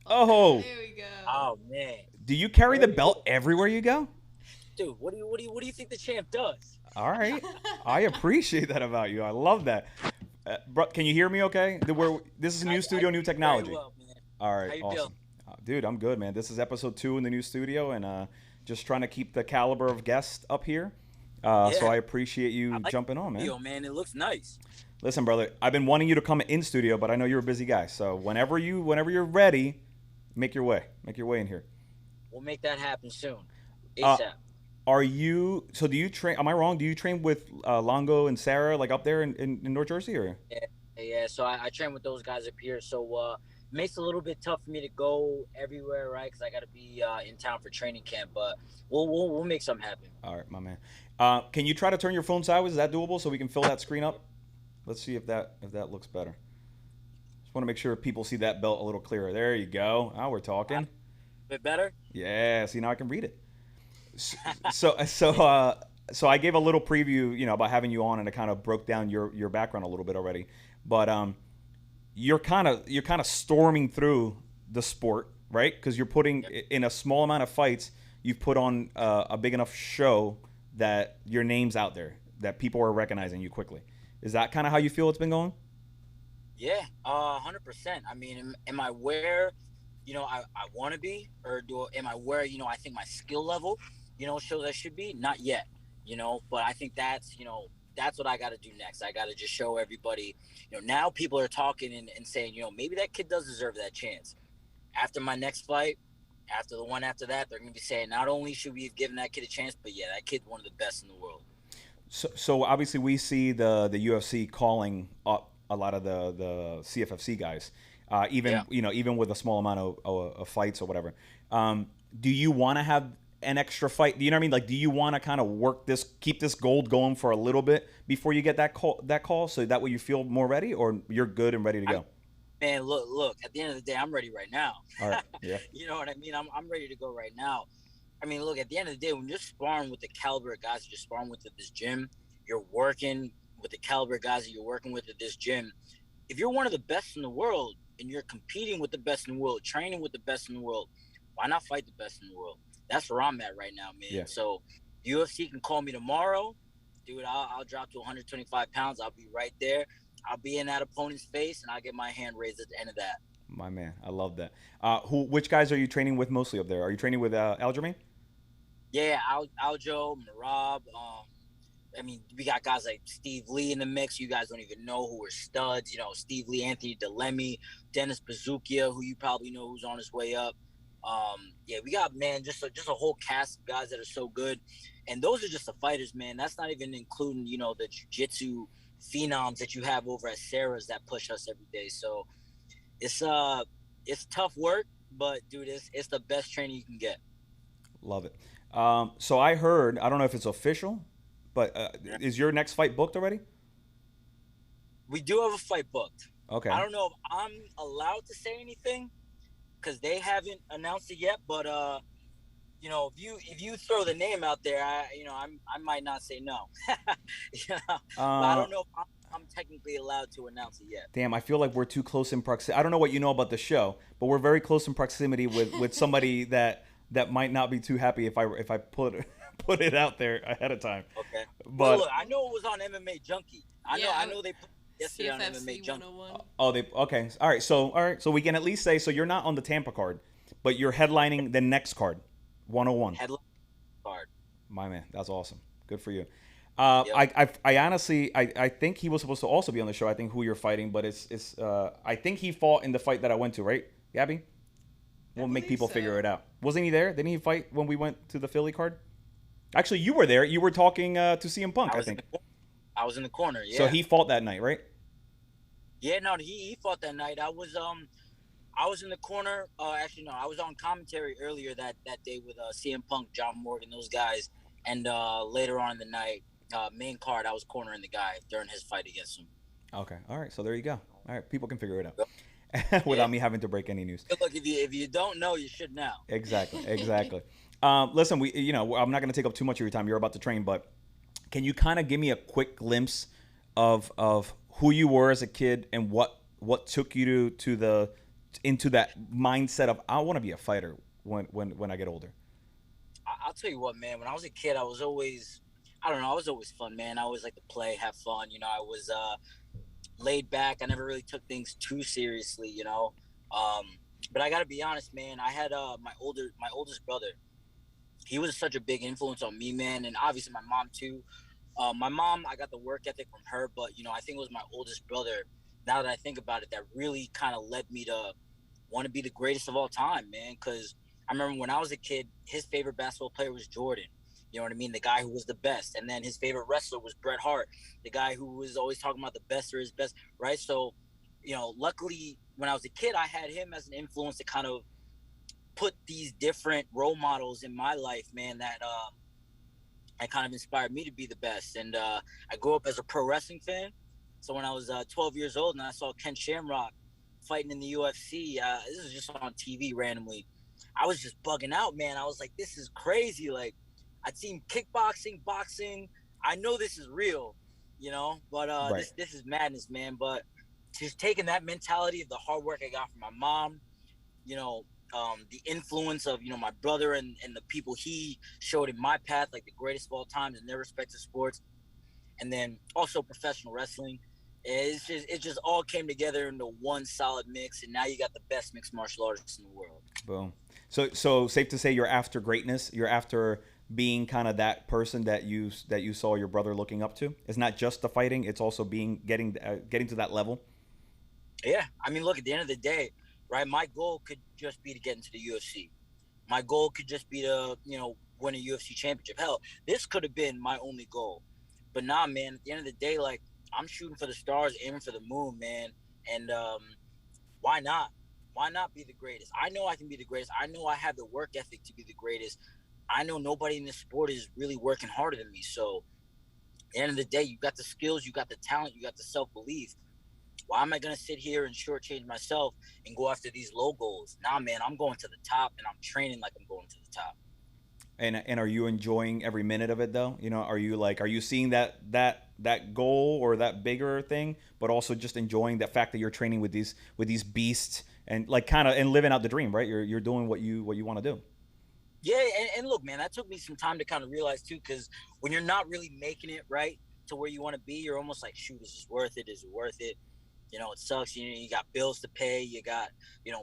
Oh, There we go. Oh man, do you carry the very belt cool, everywhere you go? dude. What do you think the champ does? All right. I appreciate that about you. I love that. Bro, can you hear me okay? This is a new I studio, can new hear you very technology. well, man. All How right, you feeling? awesome. Dude, I'm good, man. This is episode 2 in the new studio, and just trying to keep the caliber of guests up here. So Yeah, I appreciate I you like jumping on, the man. video, man. It looks nice. Listen, brother, I've been wanting you to come in studio, but I know you're a busy guy. So whenever you're ready, make your way. Make your way in here. We'll make that happen soon, Uh, ASAP. are you? So do you train? Am I wrong? Do you train with Longo and Sarah, like up there in North Jersey, or? Yeah, yeah. So I train with those guys up here. So makes it a little bit tough for me to go everywhere, right? Because I got to be in town for training camp. But we'll make something happen. All right, my man. Can you try to turn your phone sideways? Is that doable so we can fill that screen up? Let's see if that looks better. Just want to make sure people see that belt a little clearer. There you go. Now we're A talking. bit better. Yeah. See, now I can read it. So I gave a little preview, about having you on, and I kind of broke down your background a little bit already. But you're kind of storming through the sport, right? Because you're putting Yep. in a small amount of fights, you've put on a big enough show that your name's out there, that people are recognizing you quickly. Is that kind of how you feel it's been going? Yeah, 100%. I mean, am I where, I want to be, or am I where, I think my skill level, shows I should be? Not yet, but I think that's what I got to do next. I got to just show everybody, now people are talking and saying, maybe that kid does deserve that chance. After my next fight, after the one after that, they're going to be saying, not only should we have given that kid a chance, but yeah, that kid's one of the best in the world. So obviously we see the UFC calling up a lot of the CFFC guys, even Yeah. even with a small amount of fights or whatever. Do you want to have an extra fight? Do you know what I mean? Like, do you want to kind of keep this gold going for a little bit before you get that call, so that way you feel more ready, or you're good and ready to I go? Man, look. At the end of the day, I'm ready right now. All right, yeah, You know what I mean? I'm ready to go right now. I mean, look. At the end of the day, when you're sparring with the caliber of guys that you're sparring with at this gym, you're working with the caliber of guys that you're working with at this gym. If you're one of the best in the world and you're competing with the best in the world, training with the best in the world, why not fight the best in the world? That's where I'm at right now, yeah. man. So UFC can call me tomorrow, dude. I'll drop to 125 pounds. I'll be right there. I'll be in that opponent's face, and I'll get my hand raised at the end of that. My man, I love that. Which guys are you training with mostly up there? Are you training with Aljamain? Yeah, Aljo, Marab. I mean, we got guys like Steve Lee in the mix. You guys don't even know who are studs. Steve Lee, Anthony DeLemme, Dennis Bazukia, who you probably know who's on his way up. Yeah, we got, man, just a whole cast of guys that are so good, and those are just the fighters, man. That's not even including the jiu-jitsu phenoms that you have over at Sarah's that push us every day. So it's it's tough work, but dude, it's the best training you can get. Love it. So I heard, I don't know if it's official, but is your next fight booked already? We do have a fight booked. I Okay. don't know if I'm allowed to say anything because they haven't announced it yet. But if you throw the name out there, I might not say no. But I Uh, don't know if I'm technically allowed to announce it yet. Damn, I feel like we're too close in proximity. I don't know what you know about the show, but we're very close in proximity with somebody that might not be too happy if I put it out there ahead of time. Okay. Well, But look, I know it was on MMA Junkie. I know. Yeah, I know they put it yesterday on MMA CFFC Junkie. 101. oh, they okay. All right, so we can at least say, so you're not on the Tampa card, but you're headlining the next card, 101. Headline card. My man, that's awesome. Good for you. Yep. I honestly, I think he was supposed to also be on the show. I think who you're fighting, but I think he fought in the fight that I went to, right, Gabby? I We'll make believe people so. figure it out. Wasn't he there? Didn't he fight when we went to the Philly card? Actually, you were there. You were talking to CM Punk, I I was in think. the I was in the corner. So Yeah. he fought that night, right? Yeah. No, he fought that night. I was in the corner. Actually, no, I was on commentary earlier that day with CM Punk, John Morgan, those guys, and later on in the night, main card, I was cornering the guy during his fight against him. Okay. All right. So there you go. All right. People can figure it Yep. out Yeah. without me having to break any news. Look, if you don't know, you should now. Exactly. Exactly. Listen, I'm not going to take up too much of your time. You're about to train, but can you kind of give me a quick glimpse of who you were as a kid and what took you to the into that mindset of I want to be a fighter when I get older? I'll tell you what, man. When I was a kid, I was always, I don't know, I was always fun, man. I always like to play, have fun. I was laid back. I never really took things too seriously. Um, but I gotta be honest, man. I had my oldest brother. He was such a big influence on me, man, and obviously my mom too. My mom, I got the work ethic from her, but I think it was my oldest brother. Now that I think about it, that really kind of led me to want to be the greatest of all time, man. Because I remember when I was a kid, his favorite basketball player was Jordan. You know what I mean? The guy who was the best. And then his favorite wrestler was Bret Hart, the guy who was always talking about the best or his best, right? So, luckily, when I was a kid, I had him as an influence to kind of put these different role models in my life, man, that kind of inspired me to be the best. And I grew up as a pro wrestling fan. So when I was 12 years old and I saw Ken Shamrock fighting in the UFC, this was just on TV randomly. I was just bugging out, man. I was like, this is crazy. Like, I'd seen kickboxing, boxing. I know this is real, but Right. this is madness, man. But just taking that mentality of the hard work I got from my mom, you know, the influence of my brother and the people he showed in my path, like the greatest of all time in their respective sports, and then also professional wrestling. It just all came together into one solid mix, and now you got the best mixed martial artists in the world. Boom. So safe to say you're after greatness. You're after being kind of that person that you saw your brother looking up to. It's not just the fighting; it's also getting to that level. Yeah, I mean, look, at the end of the day, right? My goal could just be to get into the UFC. My goal could just be to win a UFC championship. Hell, this could have been my only goal, but nah, man. At the end of the day, like, I'm shooting for the stars, aiming for the moon, man. And why not? Why not be the greatest? I know I can be the greatest. I know I have the work ethic to be the greatest. I know nobody in this sport is really working harder than me. So at the end of the day, you got the skills, you got the talent, you got the self belief. Why am I gonna sit here and shortchange myself and go after these low goals? Nah, man, I'm going to the top, and I'm training like I'm going to the top. And are you enjoying every minute of it though? Are you seeing that goal or that bigger thing, but also just enjoying the fact that you're training with these beasts and like kind of and living out the dream, right? You're doing what you want to do. Yeah, and look, man, that took me some time to kind of realize too, because when you're not really making it right to where you want to be, you're almost like, shoot, is this worth it? Is it worth it? It sucks. You got bills to pay. You got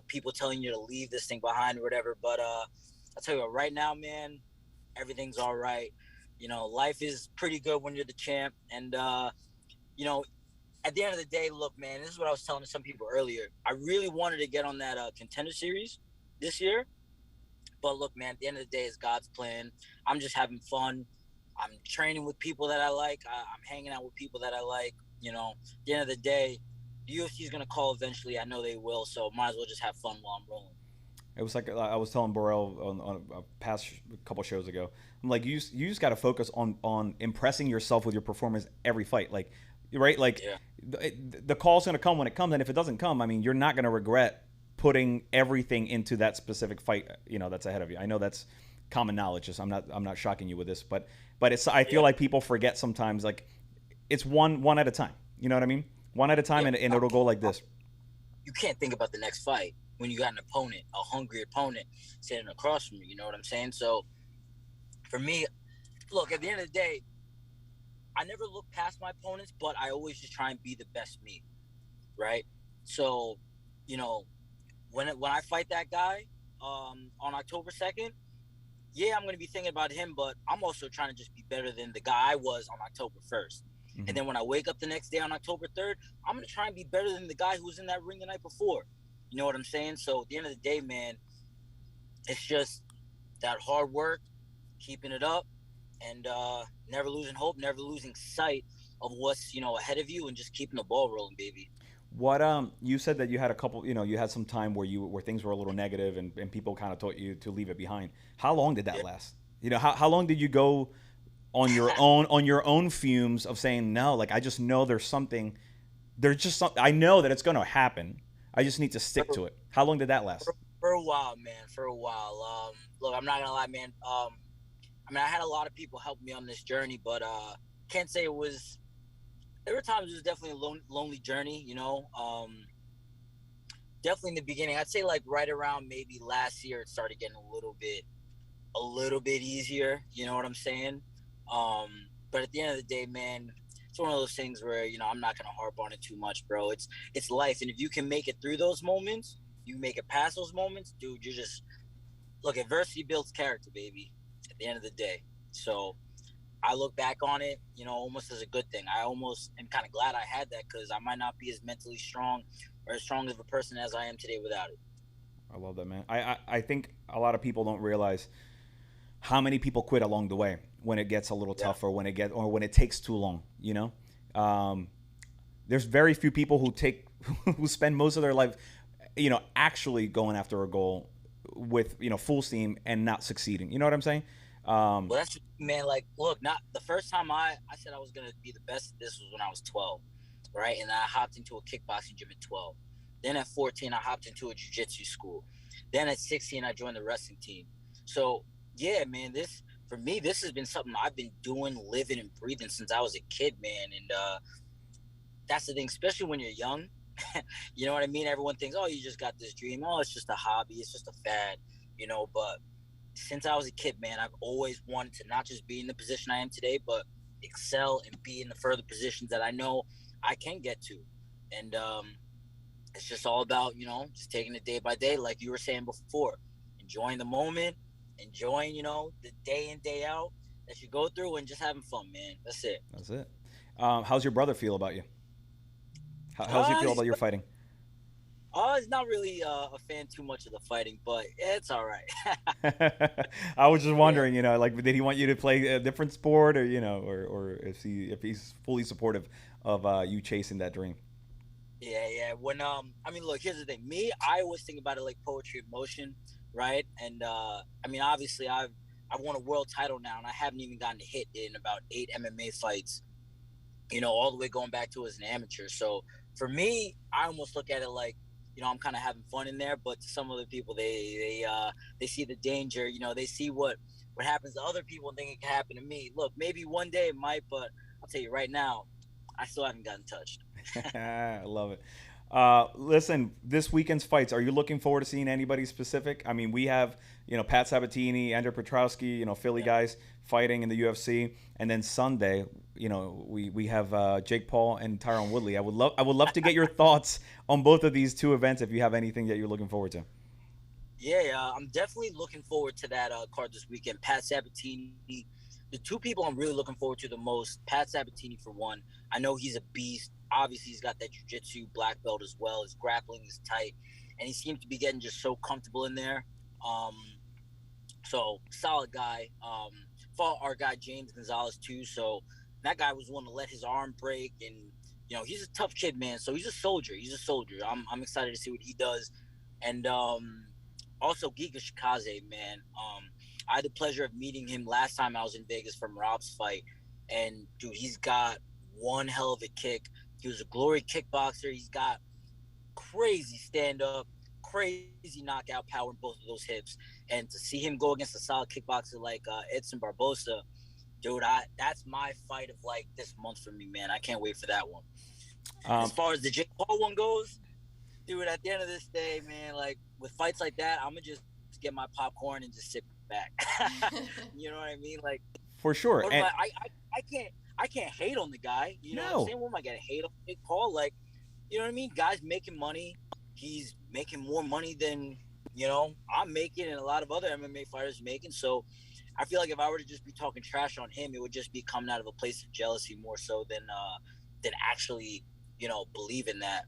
people telling you to leave this thing behind or whatever. But I'll tell you what, right now, man, everything's all right. Life is pretty good when you're the champ. And you know, at the end of the day, look, man, this is what I was telling some people earlier. I really wanted to get on that contender series this year, but look, man, at the end of the day, it's God's plan. I'm just having fun. I'm training with people that I like. I'm hanging out with people that I like. At the end of the day, the UFC is going to call eventually. I know they will. So might as well just have fun while I'm rolling. It was like I was telling Burrell on a past couple shows ago. I'm like, you just got to focus on impressing yourself with your performance every fight. Like, right? Like, Yeah. the call's gonna come when it comes, and if it doesn't come, I mean, you're not gonna regret putting everything into that specific fight. That's ahead of you. I know that's common knowledge. Just I'm not shocking you with this, but it's I feel Yeah. like people forget sometimes. Like, it's one at a time. You know what I mean? One at a time, Yeah. and it'll go like this. You can't think about the next fight when you got an opponent, a hungry opponent sitting across from you. You know what I'm saying? So for me, look, at the end of the day, I never look past my opponents, but I always just try and be the best me, right? So, you know, when I fight that guy on October 2nd, yeah, I'm going to be thinking about him, but I'm also trying to just be better than the guy I was on October 1st. Mm-hmm. And then when I wake up the next day on October 3rd, I'm going to try and be better than the guy who was in that ring the night before. You know what I'm saying? So at the end of the day, man, it's just that hard work, keeping it up, and never losing hope, never losing sight of what's ahead of you, and just keeping the ball rolling, baby. What you said that you had a couple, you had some time where things were a little negative and people kind of taught you to leave it behind. How long did that Yeah. last? How long did you go on your own fumes of saying no? Like, I just know there's just something, I know that it's going to happen. I just need to stick for, to it. How long did that last? for a while, man. For a while. Look, I'm not gonna lie, man. I mean, I had a lot of people help me on this journey, but can't say it was. There were times it was definitely a lonely journey, definitely in the beginning. I'd say like right around maybe last year, it started getting a little bit easier. You know what I'm saying? Um, but at the end of the day, man, it's one of those things where I'm not gonna harp on it too much, bro. It's life, and if you can make it through those moments, you make it past those moments, dude. You just look. Adversity builds character, baby. At the end of the day, so I look back on it, almost as a good thing. I almost am kind of glad I had that because I might not be as mentally strong or as strong of a person as I am today without it. I love that, man. I think a lot of people don't realize how many people quit along the way when it gets a little Yeah. tough, or when it takes too long. Um, there's very few people who spend most of their life, actually going after a goal with full steam and not succeeding. You know what I'm saying? Um, Well, that's man. Like, look, not the first time I said I was gonna be the best at this was when I was 12, right? And I hopped into a kickboxing gym at 12. Then at 14, I hopped into a jiu-jitsu school. Then at 16, I joined the wrestling team. So yeah, man, this for me, this has been something I've been doing, living, and breathing since I was a kid, man. And that's the thing, especially when you're young. You know what I mean? Everyone thinks, oh, you just got this dream. Oh, it's just a hobby. It's just a fad, But since I was a kid, man, I've always wanted to not just be in the position I am today, but excel and be in the further positions that I know I can get to. And it's just all about, just taking it day by day, like you were saying before, enjoying the moment, enjoying, the day in, day out that you go through and just having fun, man. That's it. that's it. How's your brother feel about you? How's he Uh, feel about your fighting? he's not really a fan too much of the fighting, but it's all right. I was just Yeah. wondering, like, did he want you to play a different sport, or or if he's fully supportive of you chasing that dream? Yeah, yeah. When I mean, look, here's the thing. Me, I always think about it like poetry in motion, right? And I mean, obviously, I've won a world title now, and I haven't even gotten a hit in about 8 MMA fights. All the way going back to as an amateur. So for me, I almost look at it like, I'm kind of having fun in there. But to some other people, they see the danger. They see what happens to other people and think it can happen to me. Look, maybe one day it might, but I'll tell you right now, I still haven't gotten touched. I love it. Listen, this weekend's fights, are you looking forward to seeing anybody specific? I mean, we have, Pat Sabatini, Andrew Petrowski, Philly Yeah. guys fighting in the UFC. And then Sunday, we have Jake Paul and Tyron Woodley. I would love to get your thoughts on both of these two events if you have anything that you're looking forward to. Yeah, I'm definitely looking forward to that card this weekend. Pat Sabatini, the two people I'm really looking forward to the most. Pat Sabatini for one. I know he's a beast. Obviously, he's got that jiu-jitsu black belt as well. His grappling is tight, and he seems to be getting just so comfortable in there. Um, so solid guy. Fought our guy James Gonzalez too. So that guy was one to let his arm break, and he's a tough kid, man. So he's a soldier. He's a soldier. I'm excited to see what he does, and also Giga Shikaze, man. I had the pleasure of meeting him last time I was in Vegas from Rob's fight, and dude, he's got one hell of a kick. He was a glory kickboxer. He's got crazy stand up, crazy knockout power in both of those hips. And to see him go against a solid kickboxer like Edson Barbosa, dude, that's my fight of like this month for me, man. I can't wait for that one. As Um, far as the Jake Paul one goes, dude, at the end of this day, man, like with fights like that, I'm gonna just get my popcorn and just sit back. You know what I mean? Like, for sure. what am And I can't hate on the guy. You know what I'm no, saying? What am I gonna hate on Jake Paul? Like, you know what I mean? Guy's making money. He's making more money than I'm making, and a lot of other MMA fighters are making. So I feel like if I were to just be talking trash on him, it would just be coming out of a place of jealousy more so than actually believe in that.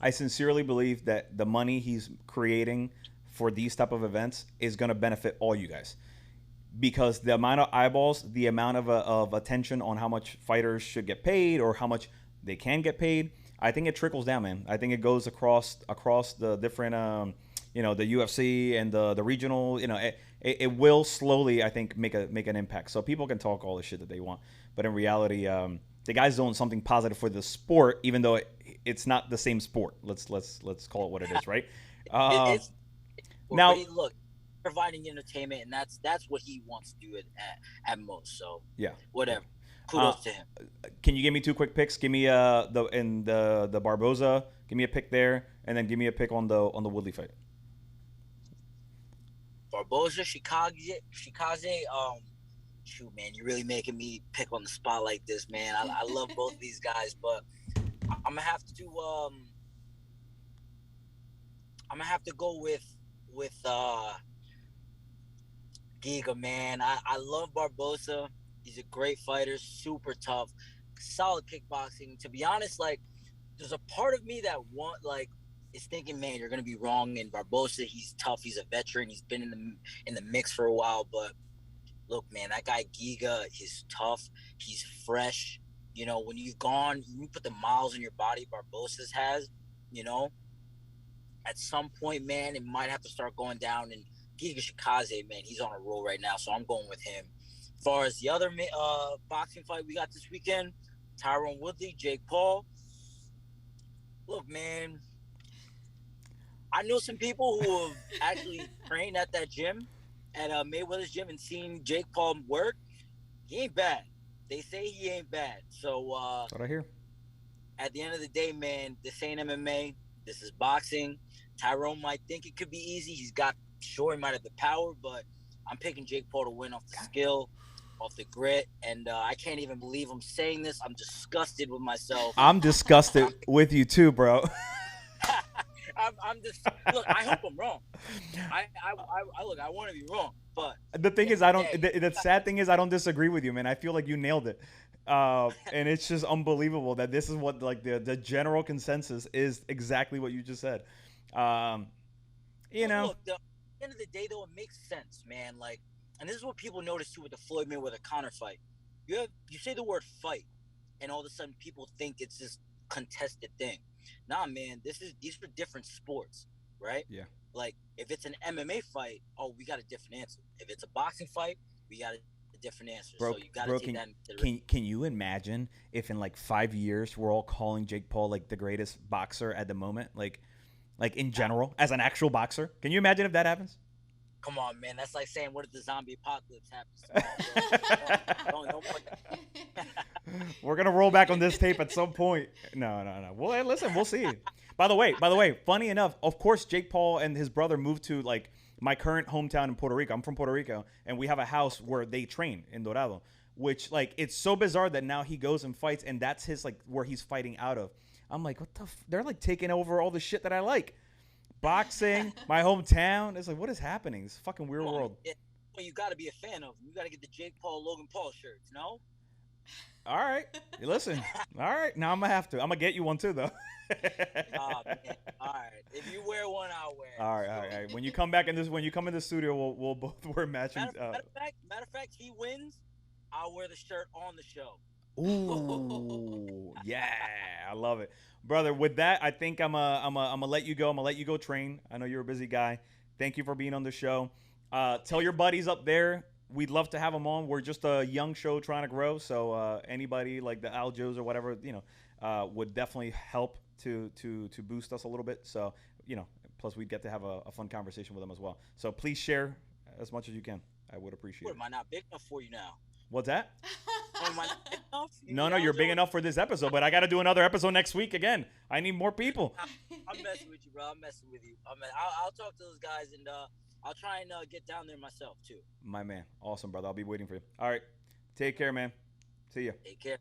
I sincerely believe that the money he's creating for these type of events is going to benefit all you guys, because the amount of eyeballs, the amount of attention on how much fighters should get paid or how much they can get paid, I think it trickles down, man. I think it goes across the different, the UFC and the regional. It will slowly, I think, make an impact. So people can talk all the shit that they want, but in reality, the guy's doing something positive for the sport, even though it's not the same sport. Let's call it what it is, right? Uh, It's but now, look, providing entertainment, and that's what he wants to do at most. So yeah, yeah. whatever. Uh, Kudos to him. can you give me two quick picks? Give me the Barboza. Give me a pick there, and then give me a pick on the Woodley fight. Barboza, Shikaze. Shoot, man, you're really making me pick on the spot like this, man. I love both of these guys, but I'm gonna have to go with Giga, man. I love Barbosa. He's a great fighter, super tough, solid kickboxing. To be honest, like there's a part of me that is thinking, man, you're gonna be wrong. In Barbosa, he's tough. He's a veteran. He's been in the mix for a while. But look, man, that guy Giga is tough. He's fresh. You know, when you put the miles in your body Barbosa's has, you know, at some point, man, it might have to start going down. And Giga Shikaze, man, he's on a roll right now, so I'm going with him. As far as the other boxing fight we got this weekend, Tyron Woodley, Jake Paul. Look, man, I know some people who have actually trained at that gym, at Mayweather's gym, and seen Jake Paul work. He ain't bad. They say he ain't bad. So That's what I hear. At the end of the day, man, this ain't MMA. This is boxing. Tyrone might think it could be easy. He might have the power, but I'm picking Jake Paul to win off the skill, off the grit, and I can't even believe I'm saying this. I'm disgusted with myself. I'm disgusted with you too, bro. I'm just look. I hope I'm wrong. I look. I want to be wrong, but the thing is, I don't. The sad thing is, I don't disagree with you, man. I feel like you nailed it, and it's just unbelievable that this is what like the general consensus is exactly what you just said. You know. Look, at the end of the day, though, it makes sense, man. Like, and this is what people notice too with the Floyd Mayweather Conor fight. You say the word fight, and all of a sudden people think it's this contested thing. Nah, man, these are different sports, right? Yeah. Like if it's an MMA fight, oh, we got a different answer. If it's a boxing fight, we got a different answer. Bro, so you got to take that into can you imagine if in like 5 years we're all calling Jake Paul like the greatest boxer at the moment, like in general as an actual boxer? Can you imagine if that happens? Come on, man. That's like saying, what if the zombie apocalypse happens tomorrow? We're gonna roll back on this tape at some point. No. Well, hey, listen, we'll see. By the way, funny enough, of course, Jake Paul and his brother moved to like my current hometown in Puerto Rico. I'm from Puerto Rico, and we have a house where they train in Dorado. Which like it's so bizarre that now he goes and fights, and that's his like where he's fighting out of. I'm like, what the? They're like taking over all the shit that I like. Boxing, my hometown. It's like, what is happening? This fucking weird world. Well, you got to be a fan of him. You got to get the Jake Paul, Logan Paul shirts, no? All right. Listen. All right. Now I'm going to have to. I'm going to get you one too, though. Oh, man. All right. If you wear one, I'll wear it. All right. When you come back when you come in the studio, we'll both wear matching. Matter of fact, he wins, I'll wear the shirt on the show. Ooh. Yeah. I love it. Brother, with that, I think I'm gonna let you go. I'm gonna let you go train. I know you're a busy guy. Thank you for being on the show. Tell your buddies up there. We'd love to have them on. We're just a young show trying to grow. So anybody like the Aljos or whatever, would definitely help to boost us a little bit. So, plus we'd get to have a fun conversation with them as well. So please share as much as you can. I would appreciate it. Am I not big enough for you now? What's that? Am I not big enough? No, you're big enough for this episode, but I got to do another episode next week again. I need more people. I'm messing with you, bro. I'm messing with you. I'll talk to those guys, and I'll try and get down there myself, too. My man. Awesome, brother. I'll be waiting for you. All right. Take care, man. See ya. Take care.